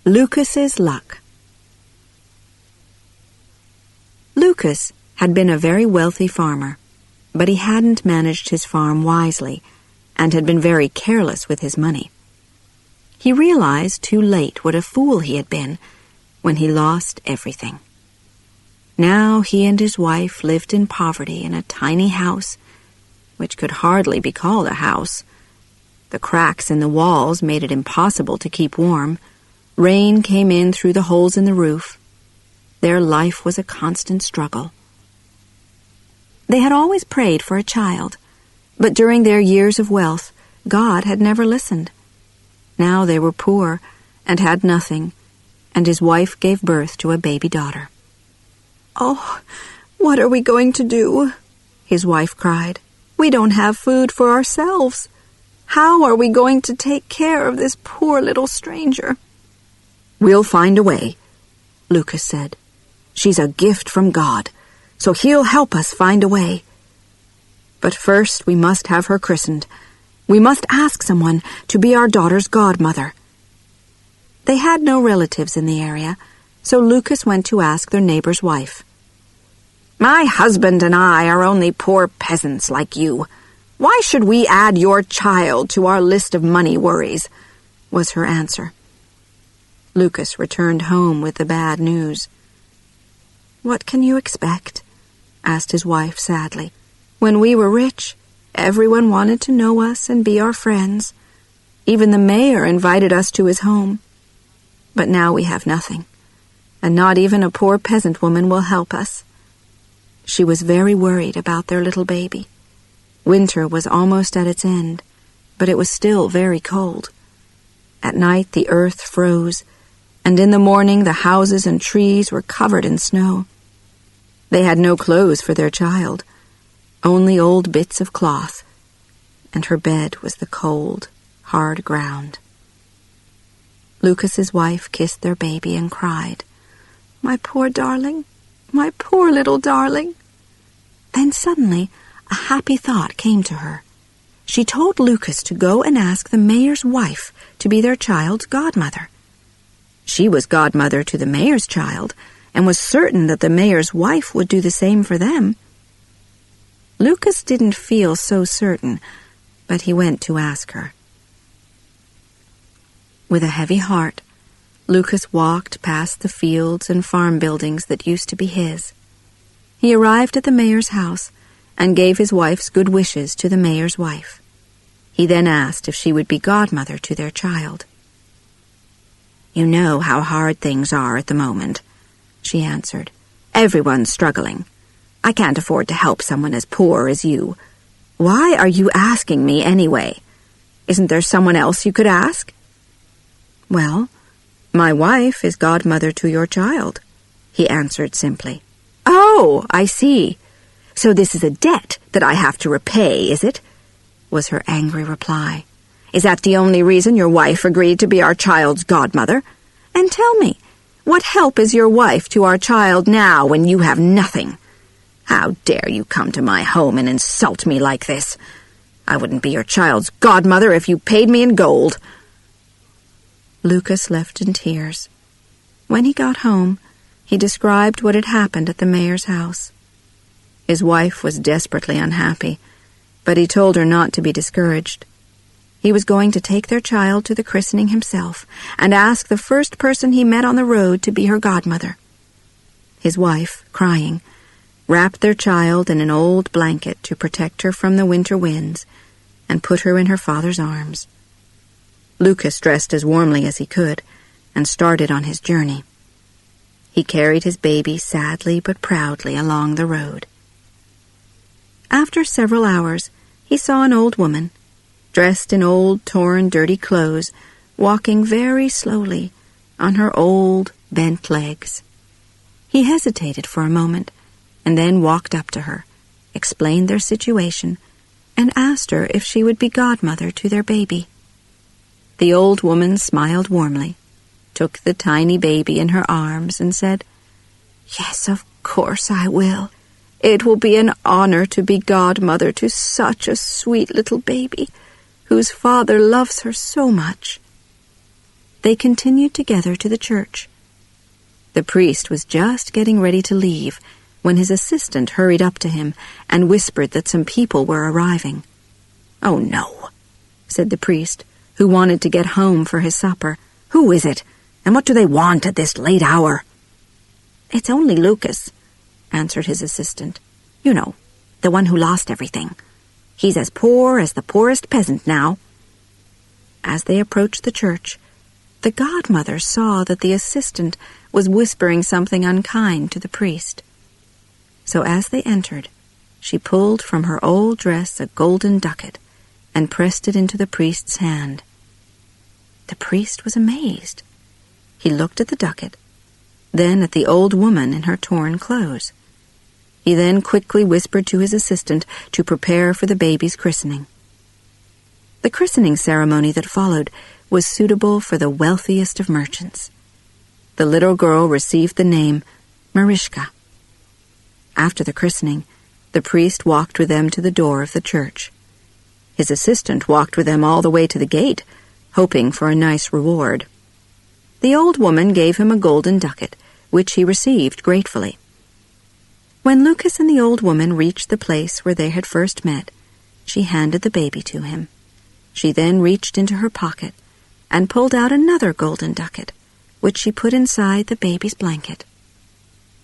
Lukas's luck. Lukas had been a very wealthy farmer, but he hadn't managed his farm wisely and had been very careless with his money. He realized too late what a fool he had been when he lost everything. Now he and his wife lived in poverty in a tiny house, which could hardly be called a house. The cracks in the walls made it impossible to keep warm. Rain came in through the holes in the roof. Their life was a constant struggle. They had always prayed for a child, but during their years of wealth, God had never listened. Now they were poor and had nothing, and his wife gave birth to a baby daughter. "Oh, what are we going to do?" his wife cried. "We don't have food for ourselves. How are we going to take care of this poor little stranger?" "We'll find a way," Lukas said. "She's a gift from God, so he'll help us find a way. But first we must have her christened. We must ask someone to be our daughter's godmother." They had no relatives in the area, so Lukas went to ask their neighbor's wife. "My husband and I are only poor peasants like you. Why should we add your child to our list of money worries?" was her answer. Lukas returned home with the bad news. "What can you expect?" asked his wife sadly. "When we were rich, everyone wanted to know us and be our friends. Even the mayor invited us to his home. But now we have nothing, and not even a poor peasant woman will help us." She was very worried about their little baby. Winter was almost at its end, but it was still very cold. At night the earth froze, and in the morning the houses and trees were covered in snow. They had no clothes for their child, only old bits of cloth, and her bed was the cold, hard ground. Lukas's wife kissed their baby and cried, "My poor darling, my poor little darling." Then suddenly a happy thought came to her. She told Lukas to go and ask the mayor's wife to be their child's godmother. She was godmother to the mayor's child, and was certain that the mayor's wife would do the same for them. Lukas didn't feel so certain, but he went to ask her. With a heavy heart, Lukas walked past the fields and farm buildings that used to be his. He arrived at the mayor's house and gave his wife's good wishes to the mayor's wife. He then asked if she would be godmother to their child. "You know how hard things are at the moment," she answered. "Everyone's struggling. I can't afford to help someone as poor as you. Why are you asking me anyway? Isn't there someone else you could ask?" "Well, my wife is godmother to your child," he answered simply. "Oh, I see. So this is a debt that I have to repay, is it?" was her angry reply. "Is that the only reason your wife agreed to be our child's godmother? And tell me, what help is your wife to our child now when you have nothing? How dare you come to my home and insult me like this? I wouldn't be your child's godmother if you paid me in gold." Lukas left in tears. When he got home, he described what had happened at the mayor's house. His wife was desperately unhappy, but he told her not to be discouraged. He was going to take their child to the christening himself and ask the first person he met on the road to be her godmother. His wife, crying, wrapped their child in an old blanket to protect her from the winter winds and put her in her father's arms. Lukas dressed as warmly as he could and started on his journey. He carried his baby sadly but proudly along the road. After several hours, he saw an old woman, dressed in old, torn, dirty clothes, walking very slowly on her old, bent legs. He hesitated for a moment, and then walked up to her, explained their situation, and asked her if she would be godmother to their baby. The old woman smiled warmly, took the tiny baby in her arms, and said, "Yes, of course I will. It will be an honor to be godmother to such a sweet little baby, whose father loves her so much." they continued together to the church. The priest was just getting ready to leave when his assistant hurried up to him and whispered that some people were arriving. "Oh, no," said the priest, who wanted to get home for his supper. "Who is it, and what do they want at this late hour?" "It's only Lukas," answered his assistant. "You know, the one who lost everything. He's as poor as the poorest peasant now." As they approached the church, the godmother saw that the assistant was whispering something unkind to the priest. So as they entered, she pulled from her old dress a golden ducat and pressed it into the priest's hand. The priest was amazed. He looked at the ducat, then at the old woman in her torn clothes. He then quickly whispered to his assistant to prepare for the baby's christening. The christening ceremony that followed was suitable for the wealthiest of merchants. The little girl received the name Marischka. After the christening, the priest walked with them to the door of the church. His assistant walked with them all the way to the gate, hoping for a nice reward. The old woman gave him a golden ducat, which he received gratefully. When Lukas and the old woman reached the place where they had first met, she handed the baby to him. She then reached into her pocket and pulled out another golden ducat, which she put inside the baby's blanket.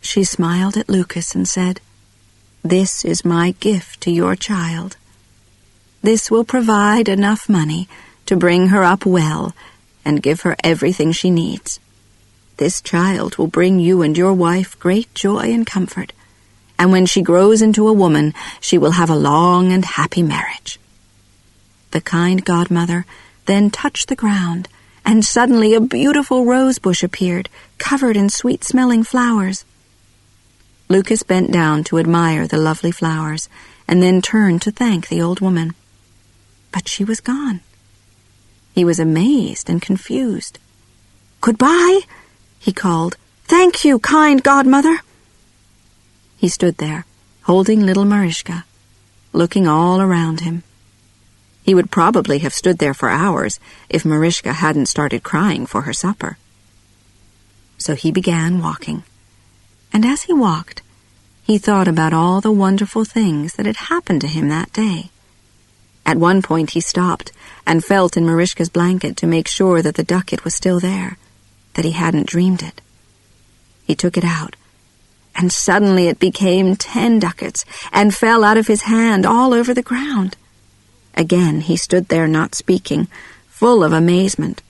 She smiled at Lukas and said, "This is my gift to your child. This will provide enough money to bring her up well and give her everything she needs. This child will bring you and your wife great joy and comfort, and when she grows into a woman, she will have a long and happy marriage." The kind godmother then touched the ground, and suddenly a beautiful rose bush appeared, covered in sweet-smelling flowers. Lukas bent down to admire the lovely flowers, and then turned to thank the old woman. But she was gone. He was amazed and confused. "Goodbye," he called. "Thank you, kind godmother." He stood there, holding little Marischka, looking all around him. He would probably have stood there for hours if Marischka hadn't started crying for her supper. So he began walking, and as he walked, he thought about all the wonderful things that had happened to him that day. At one point he stopped and felt in Marischka's blanket to make sure that the ducat was still there, that he hadn't dreamed it. He took it out, and suddenly it became 10 ducats and fell out of his hand all over the ground. Again he stood there not speaking, full of amazement.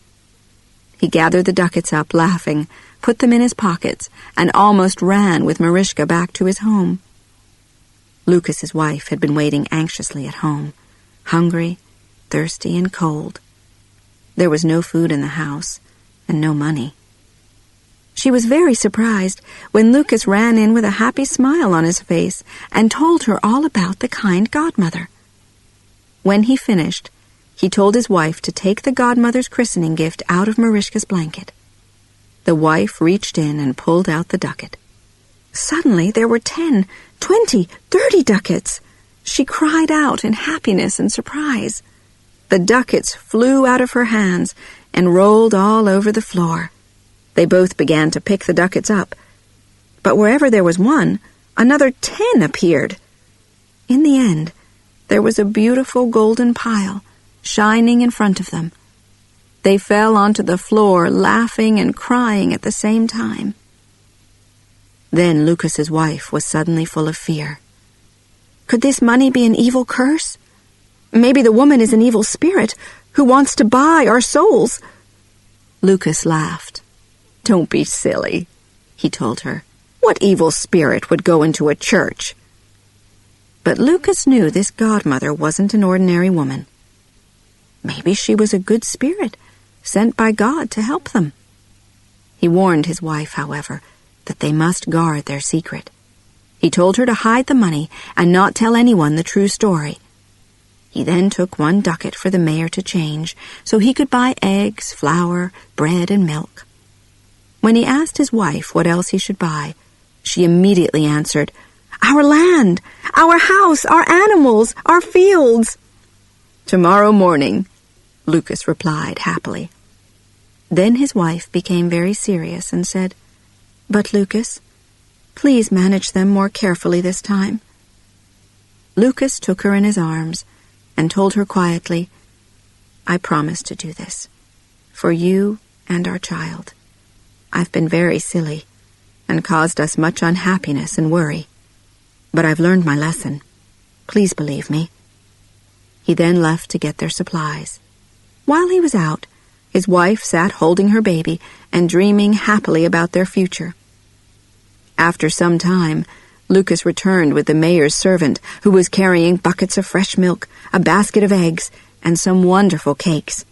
He gathered the ducats up, laughing, put them in his pockets, and almost ran with Marischka back to his home. Lukas's wife had been waiting anxiously at home, hungry, thirsty, and cold. There was no food in the house, and no money. She was very surprised when Lukas ran in with a happy smile on his face and told her all about the kind godmother. When he finished, he told his wife to take the godmother's christening gift out of Marischka's blanket. The wife reached in and pulled out the ducat. Suddenly there were 10, 20, 30 ducats. She cried out in happiness and surprise. The ducats flew out of her hands and rolled all over the floor. They both began to pick the ducats up. But wherever there was one, another 10 appeared. In the end, there was a beautiful golden pile, shining in front of them. They fell onto the floor, laughing and crying at the same time. Then Lukas's wife was suddenly full of fear. Could this money be an evil curse? Maybe the woman is an evil spirit who wants to buy our souls. Lukas laughed. "Don't be silly," he told her. "What evil spirit would go into a church?" But Lukas knew this godmother wasn't an ordinary woman. Maybe she was a good spirit, sent by God to help them. He warned his wife, however, that they must guard their secret. He told her to hide the money and not tell anyone the true story. He then took 1 ducat for the mayor to change so he could buy eggs, flour, bread, and milk. When he asked his wife what else he should buy, she immediately answered, "Our land, our house, our animals, our fields." "Tomorrow morning," Lukas replied happily. Then his wife became very serious and said, "But Lucas, please manage them more carefully this time." Lucas took her in his arms and told her quietly, "I promise to do this, for you and our child. I've been very silly and caused us much unhappiness and worry, but I've learned my lesson. Please believe me." He then left to get their supplies. While he was out, his wife sat holding her baby and dreaming happily about their future. After some time, Lucas returned with the mayor's servant, who was carrying buckets of fresh milk, a basket of eggs, and some wonderful cakes.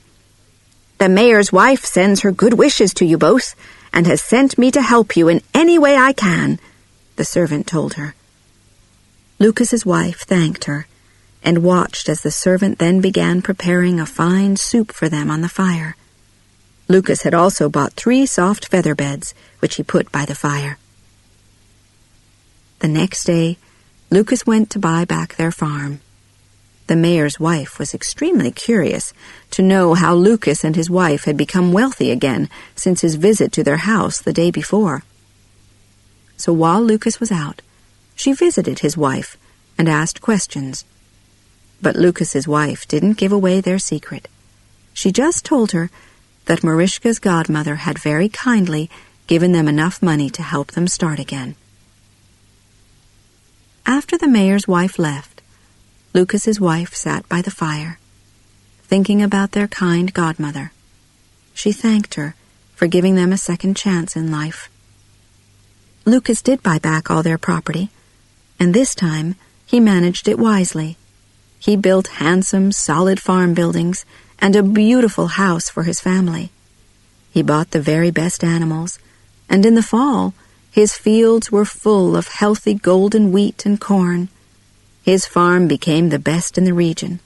"The mayor's wife sends her good wishes to you both, and has sent me to help you in any way I can," the servant told her. Lucas's wife thanked her, and watched as the servant then began preparing a fine soup for them on the fire. Lucas had also bought 3 soft feather beds, which he put by the fire. The next day, Lucas went to buy back their farm. The mayor's wife was extremely curious to know how Lucas and his wife had become wealthy again since his visit to their house the day before. So while Lucas was out, she visited his wife and asked questions. But Lucas's wife didn't give away their secret. She just told her that Marishka's godmother had very kindly given them enough money to help them start again. After the mayor's wife left, Lucas's wife sat by the fire, thinking about their kind godmother. She thanked her for giving them a second chance in life. Lucas did buy back all their property, and this time he managed it wisely. He built handsome, solid farm buildings and a beautiful house for his family. He bought the very best animals, and in the fall, his fields were full of healthy golden wheat and corn. His farm became the best in the region.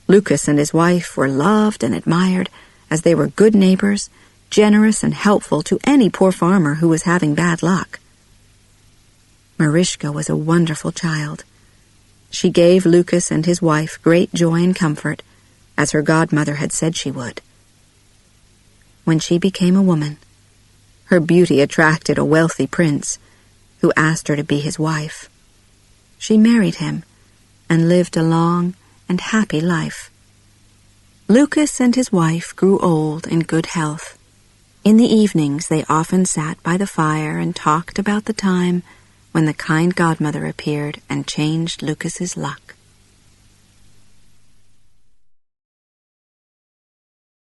Lucas and his wife were loved and admired as they were good neighbors, generous and helpful to any poor farmer who was having bad luck. Marishka was a wonderful child. She gave Lucas and his wife great joy and comfort, as her godmother had said she would. When she became a woman, her beauty attracted a wealthy prince, who asked her to be his wife. She married him and lived a long and happy life. Lucas and his wife grew old in good health. In the evenings they often sat by the fire and talked about the time when the kind godmother appeared and changed Lucas's luck.